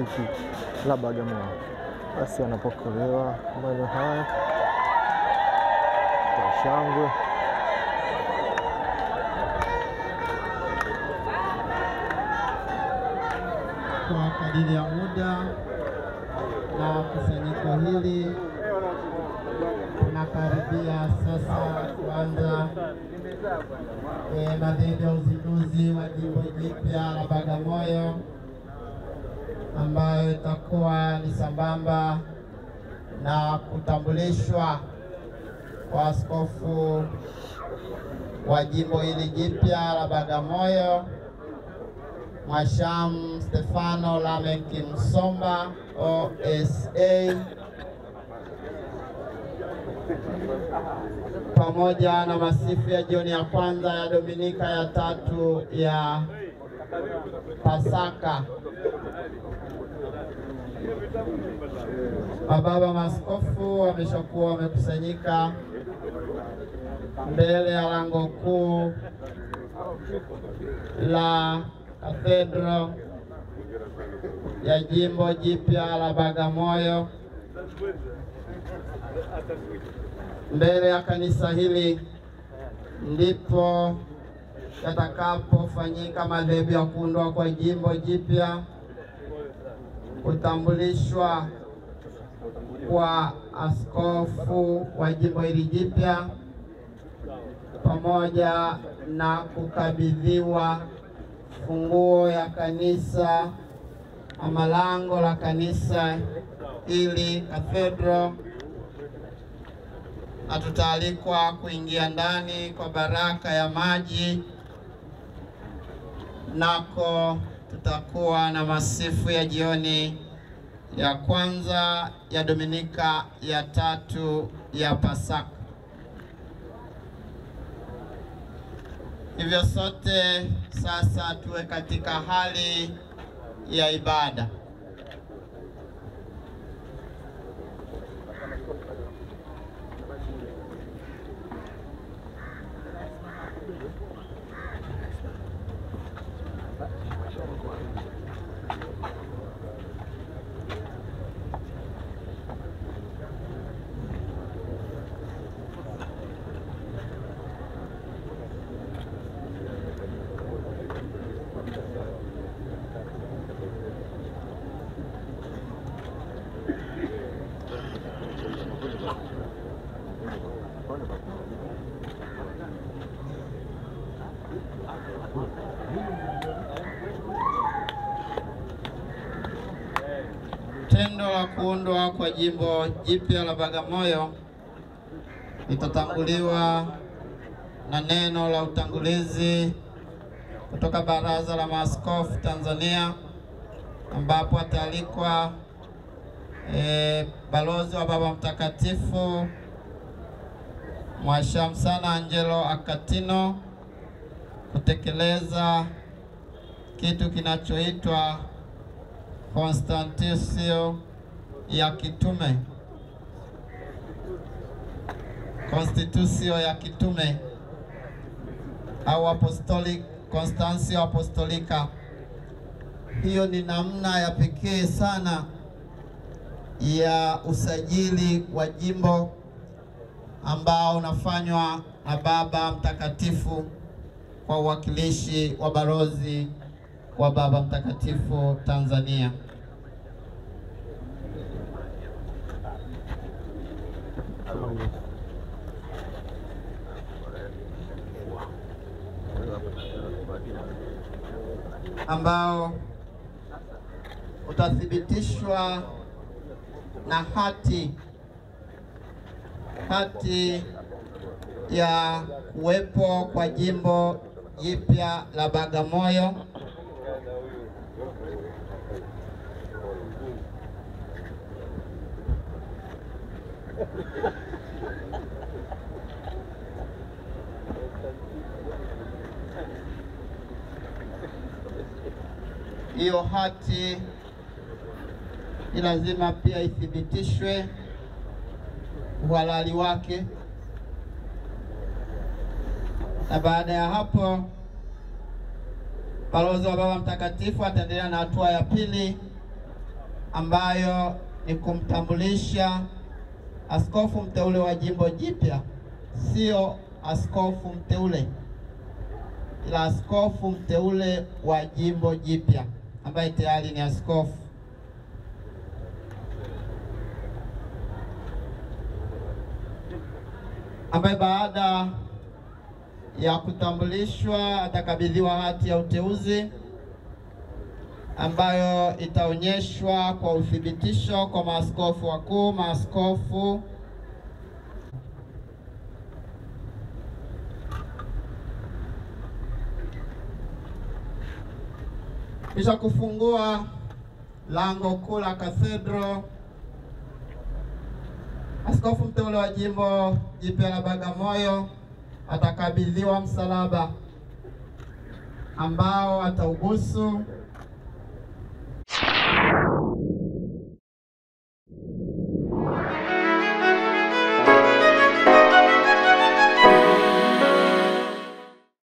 Katoliki la Bagamoyo. Basi anapokelewa maeneo haya kwa shangwe. Kwa kadiri ya muda na kusanyiko hili tunakaribia sasa kuanza maadhimisho ya uzinduzi wa jimbo jipya la Bagamoyo, ambayo itakuwa ni sambamba na kutambulishwa kwa askofu wa jimbo hili jipya la Bagamoyo, Mhashamu Stefano Lameki Msomba OSA, pamoja na masifu ya jioni ya kwanza ya Dominika ya tatu ya Pasaka. Mababa maaskofu wameshakuwa wamekusanyika mbele ya lango kuu la Cathedral ya jimbo jipya la Bagamoyo. Mbele ya kanisa hili ndipo yatakapofanyika madhehebu ya kuundwa kwa jimbo jipya, kutambulishwa kwa askofu wa jimbo hili jipya, pamoja na kukabidhiwa funguo ya kanisa ama lango la kanisa ili Cathedral, na tutaalikwa kuingia ndani kwa baraka ya maji. Nako tutakuwa na masifu ya jioni ya kwanza ya Dominika ya tatu ya Pasaka. Hivyo sote sasa tuwe katika hali ya ibada. Tendo la kuundwa kwa jimbo jipya la Bagamoyo litatanguliwa na neno la utangulizi kutoka Baraza la Maaskofu Tanzania, ambapo ataalikwa balozi wa Baba Mtakatifu Mhashamu Sana Angelo Akatino kutekeleza kitu kinachoitwa Constitution ya kitume. Constitution ya kitume au apostolic Constitutio Apostolica. Hiyo ni namna ya pekee sana ya usajili wa jimbo ambao unafanywa na Baba Mtakatifu kwa uwakilishi wa balozi wa Baba Mtakatifu Tanzania. Ambao utathibitishwa na hati ya kuwepo kwa jimbo jipya la Bagamoyo, hiyo hati ni lazima pia ithibitishwe uhalali wake, na baada ya hapo balozi wa Baba Mtakatifu ataendelea na hatua ya pili ambayo ni kumtambulisha askofu mteule wa jimbo jipya, sio askofu mteule, ila askofu mteule wa jimbo jipya ambaye tayari ni askofu. Ambaye baada ya kutambulishwa atakabidhiwa hati ya uteuzi ambayo itaonyeshwa kwa uthibitisho kwa maaskofu wakuu, maaskofu kisha kufungua lango kuu la kathedro. Askofu mteule wa jimbo jipya la Bagamoyo atakabidhiwa msalaba ambao ataubusu